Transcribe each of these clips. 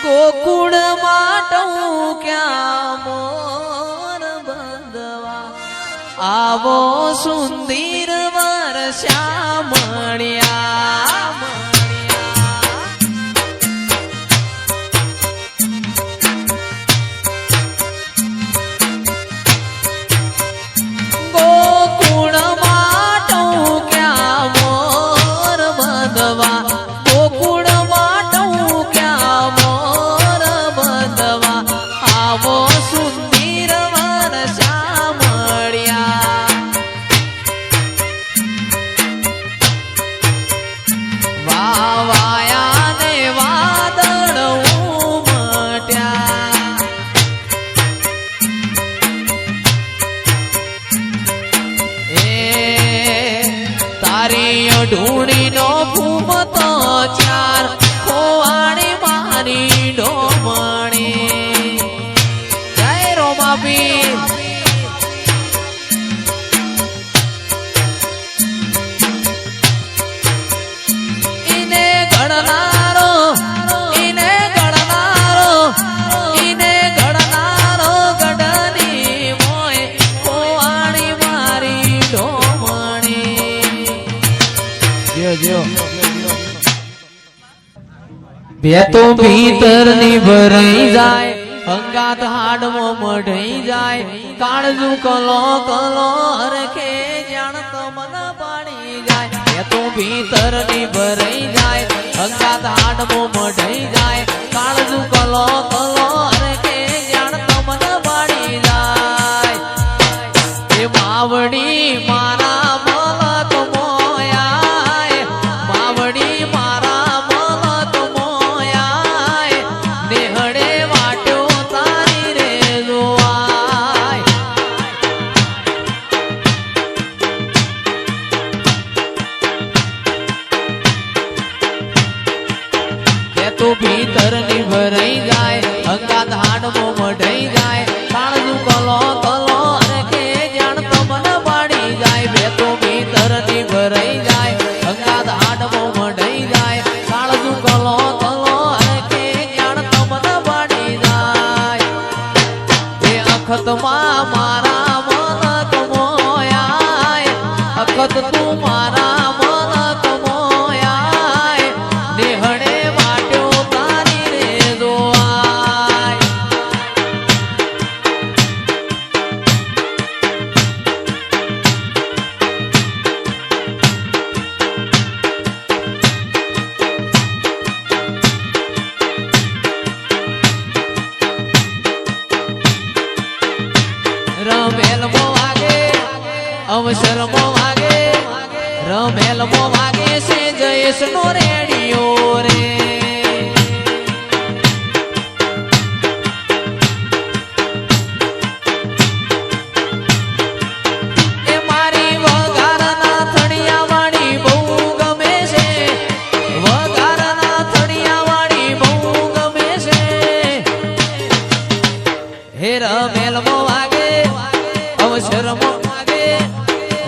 ગોકુળ માટું ક્યાં મોર બંધવા આવો સુંદર વર્ષા મળ્યા ગોકુળ માટું ક્યાં મોર બંધવા ગોકુળ માટું ક્યાં મોર બંધવા આવો સુંદર વર્ષા મળ્યા વાવાયા ને વાદળ ઉમટ્યા તારી અઢૂણી નો ઘૂમતો ચાર ખોવાણી મારી ડોમણી જય રોમાપીર ઈને ગણનારો ઈને ગણનારો ઈને ગણનારો ગઢની મોય ખોવાણી મારી ડોમણી બે તો ભીતર ની ભરાઈ જાય અંગાત હાડમો મઢાઈ જાય કાળજુ કલો કલો હરખે જાણ તો મન પાડી જાય બે તો ભીતર ની ભરાઈ જાય અંગાત હાડમો મઢાઈ જાય કાળજુ કલો કલો હરખે જાણ તો મન પાડી જાય એ માવડી મારા મલક મોયા માવડી મારા મલક મોયા નેહડે વાટ્યો તારી રે જોવાય તે તો ભીતર ની ભરાઈ જાય અંગાત હાડમો મઢાઈ જાય કાળજુ કલો કલો હરખે જાણ તો મન પાડી જાય બે તો ભીતર ની ભરાઈ જાય અંગાત હાડમો મઢાઈ જાય કાળજુ કલો કલો હરખે જાણ તો મન પાડી જાય એ અખતમાં મારા મલક મોયા અખત તું મારા મલક મોયા નેહડે વાટ્યો તારી રે જોવાય રમેલ મો વાગે અવસર મો વાગે રમેલ મો વાગે છે જયેશ નો રેડિયો રે એ મારી વઘારના થડિયા વાળી બહુ ગમે છે વઘારના થડિયા વાળી બહુ ગમે છે હે રમેલ મો વાગે અવસર મો વાગે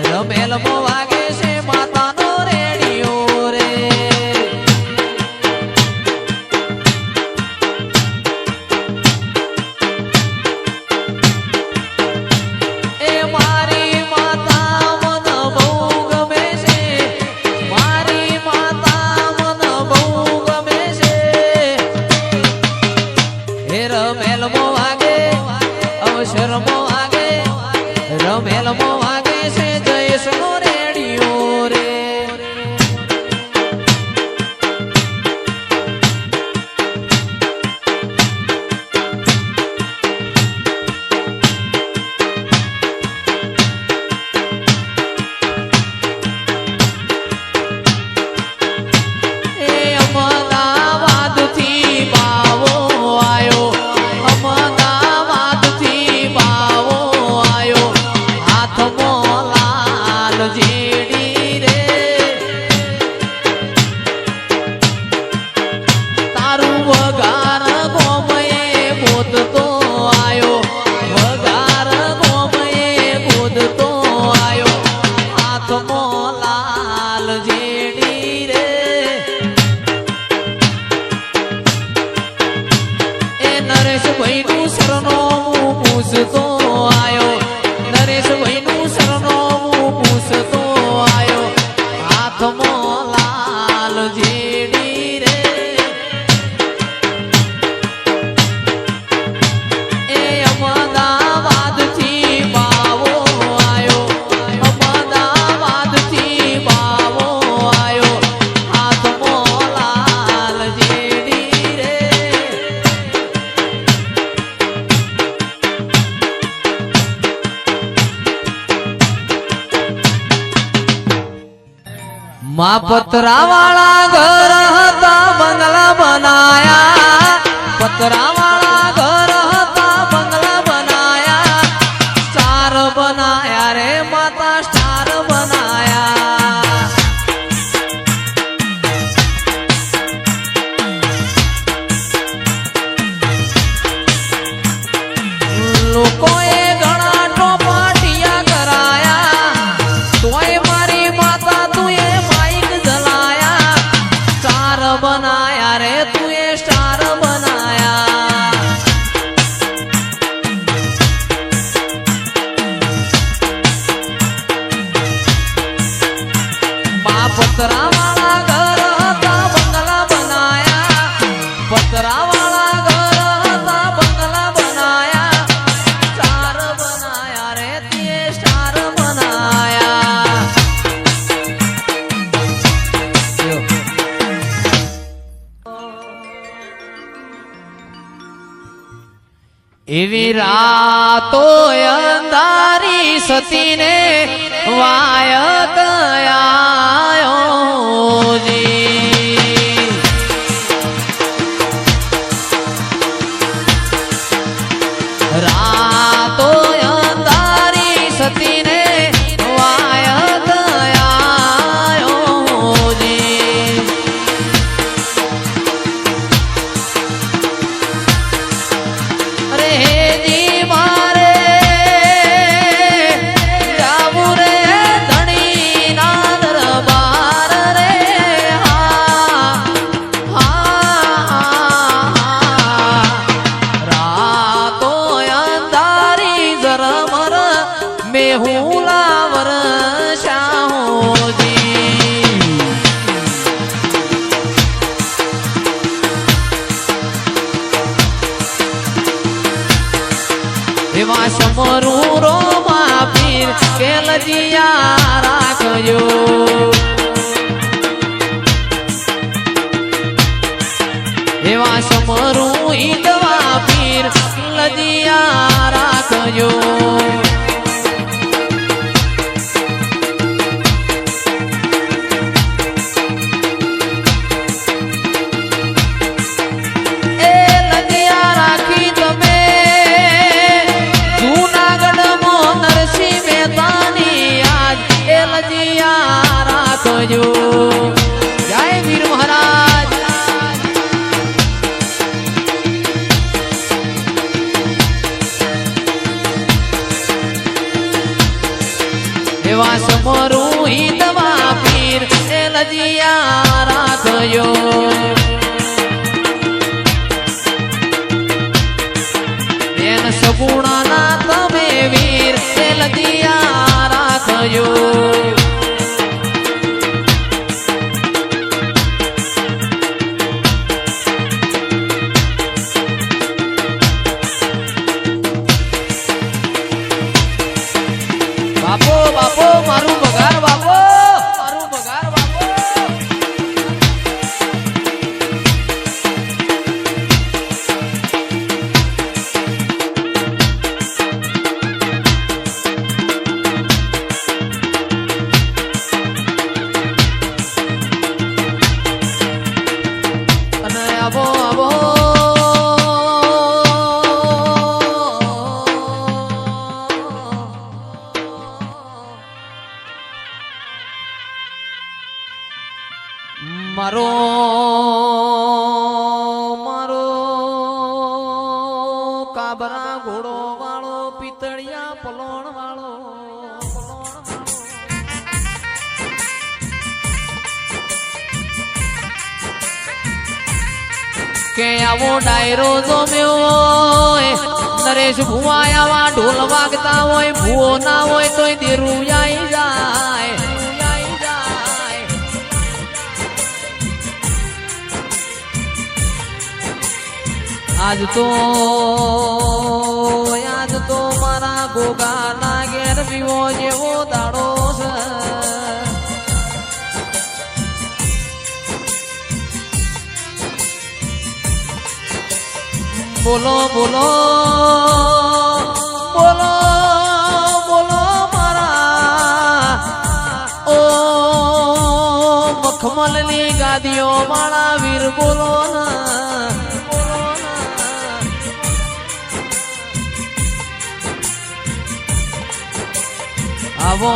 રમેલ મો વાગે છે માતાનો રેડિયો રે એ મારી માતા મન બહુ ગમે છે મારી માતા મન બહુ ગમે છે હે રમેલ મો વાગે અવસર મો વાગે રમેલ મો વાગે છે જયેશ નો રેડિયો રે એ અમદાવાદથી બાવો આયો અમદાવાદથી બાવો આયો હાથ નરેશભાઈ નું સરનામું પૂછતો આયો નરેશભાઈ નું સરનામું પૂછતો આયો હાથમાં લાલ જેડી રે એ અમદાવાદ થી બાવો આયો અમદાવાદ થી બાવો આયો હાથમાં લાલ જેડી રે માં પતરા વાળા ઘર હતા બંગલા બનાયા પતરા વાળા ઘર હતા બંગલા બનાયા સ્ટાર બનાયા રે માતા સ્ટાર બનાયા લોકોએ ઘણા ટોપાટિયા કરાયા તોય મારી માતા તું એ માઈક જલાયા સ્ટાર બનાયા રે તું એ સ્ટાર બનાયા મા પતરા વાળા ઘર હતા બંગલા બનાયા પતરા વાળા ઘર હતા બંગલા બનાયા સ્ટાર બનાયા રે તે સ્ટાર બનાયા એવી રાતો અંધારી સતીને વાયક આયો જી રાતો અંધારી સતીને વાયક આયો જી જી મારે જાવું રે ધણી ના દરબાર રે હા રાતો અંધારી જરમર મેહુલા વરસાહોજી એવા સમરું રોમા પીર કેલજીયા રાખજો એવા સમરું ઈદવા પીર કેલજીયા રાખજો એ લજિયા રાખી તમે નરસિંહ મહેતાની યાદ એ લજિયા રાખજો જય વીર મહારાજ એવા સમરું હિદવા પીર એ લજિયા રાખજો બેન સગુણાના તમે વીર એ લજિયા રાખજો બાપો બાપો મારું બગાર બાપો મારું બગાર બાપો અને આવો આવો મારો મારો કાબરા ઘોડો વાળો પિતળિયા પલોણ વાળો કે આવો ડાયરો જોમ્યો નરેશ ભુવા આવા ઢોલ વાગતા હોય ભૂવો ના હોય તોય દેરું આઈ જાય આજ તો મારા ગોગા ના ઘેર પીવો જેવો દાડો છે બોલો બોલો બોલો બોલો મારા ઓ મખમલની ગાદીઓ મારા વીર બોલો ના આવો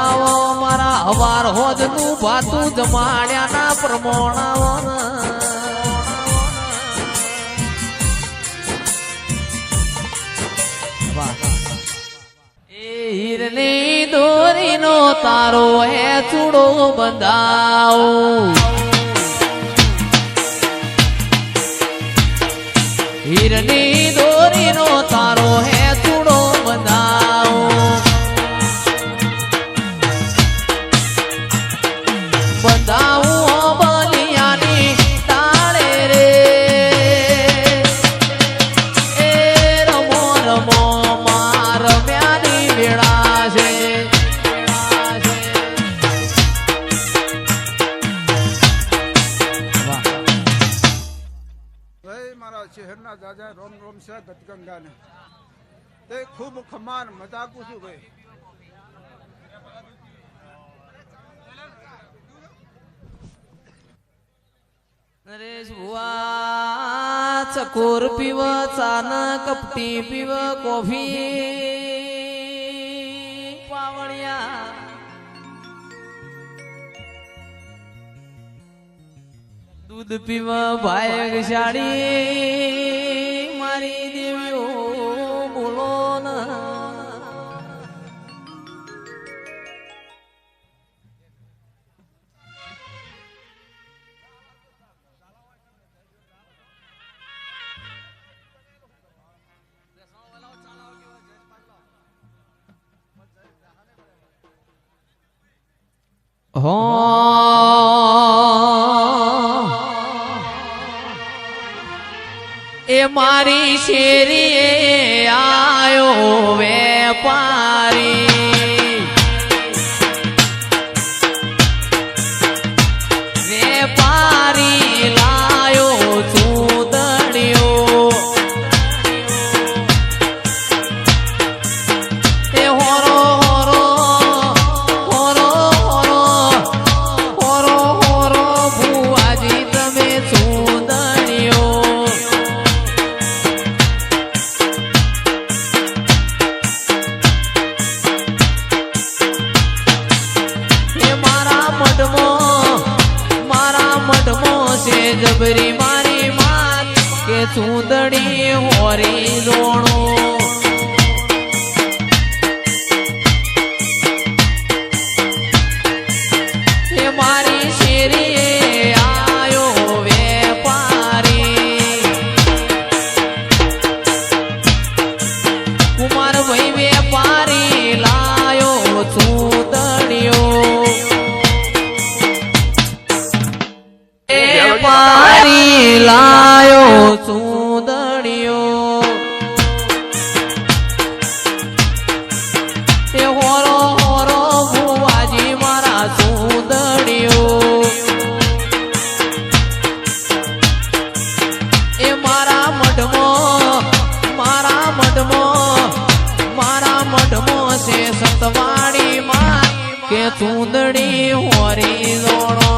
આવો મારા હવાર હોદ નું ભાતું જમાડ્યા ના પ્રમોણાવો હીરની દોરીનો તારો હે ચૂડો બંધાવો હીરની દોરીનો તારો હે ચૂડો બંધાવો બંધાવું બલિયાની તાળે રે એ રમો રમો રમ્યાની વેળા છે મારા શહેરના દાદા રોમ રોમ છે ગતગંગાને તે ખૂબ ખમાન મજાકું છું ભાઈ નરેશ ભુવા ચકોર પીવ ચાન કપટી પીવ કોફી પાવણિયા દૂધ પીવ ભાઈ શાળી મારી દેવીઓ બોલો ના હો એ મારી શેરી આયો વેપારી વેપારી લાયો ચૂદડિયો એ હોરો હોરો હોરો હોરો હોરો હોરો ભુવાજી તમે ચૂદડિયો જબરી મારી માત કે ચૂંદડી હોરી જોણો એ મારી શેરી આયો વેપારી કુમાર ભાઈ વેપારી લાયો ચૂંદડીઓ પારી લાયો ચૂંદડિયો એ હોરો હોરો ભુવાજી મારા ચૂંદડિયો એ મારા મઢમો છે સતવાડી માં કે ચૂંદડી હોરી જોણો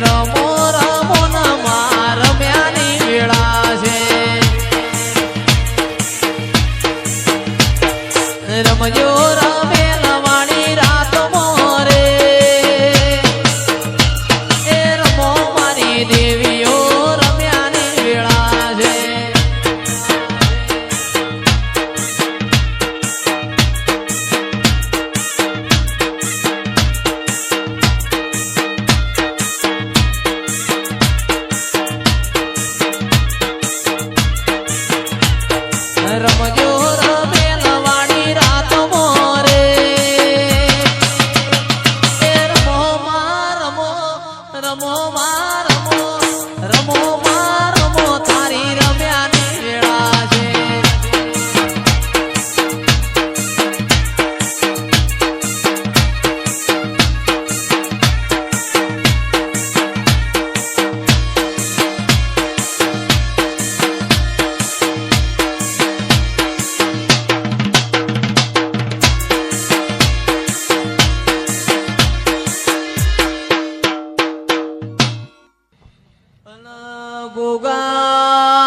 રમો રમો ન માર રમ્યાની વેળા છે રમજો રમે લવાણી રાત મોરે એ રમો મારી દેવીઓ રમ્યાની વેળા છે રમજો રમે લવાણી રાત મોરે એ રમો માં રમો રમો માં રમો રમો માં રમો તારી રમ્યાની વેળા છે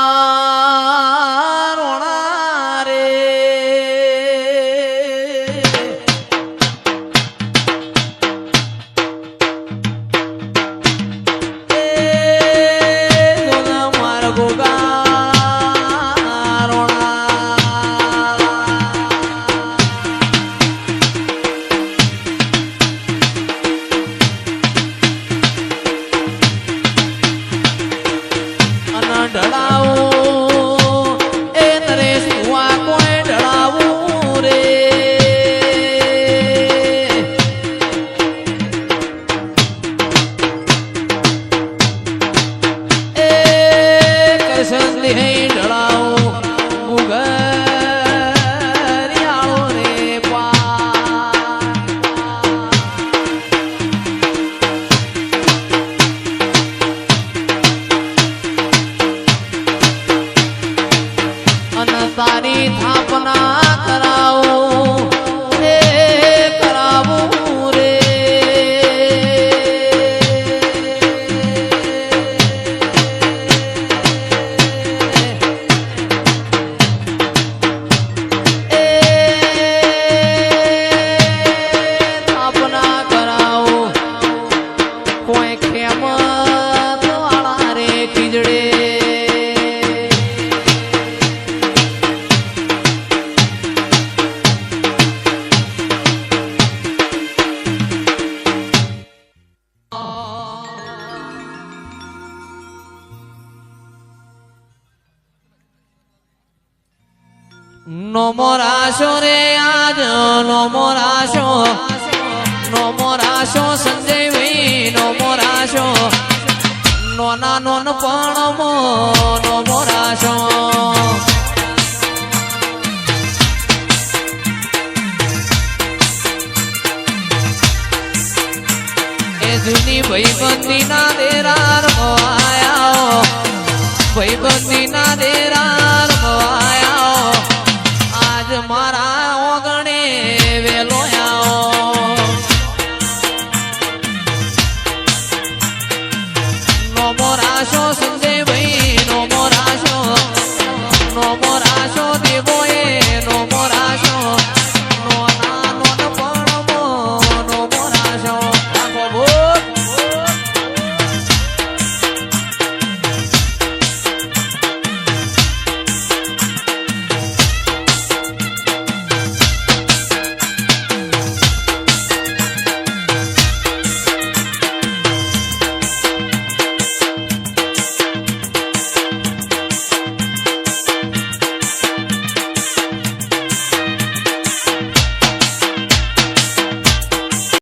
ગોગા રોણા રે માર ગોગા રોણા ઢળાવું એ નરેશ ભુવા કોઈ ઢળાવું રે એ કસંદી હઈ ઢળાવું ઉગરિયાળો રે તારી થાપના કરાવું રે કરાવું રે એ થાપના કરાવું કોઈ ખેમત વાળા રે ખીજડે નમોરાશો રે આજ નમોરાશો નમોરાશો સંજય ભાઈ નમોરાશો નોના નોન પણ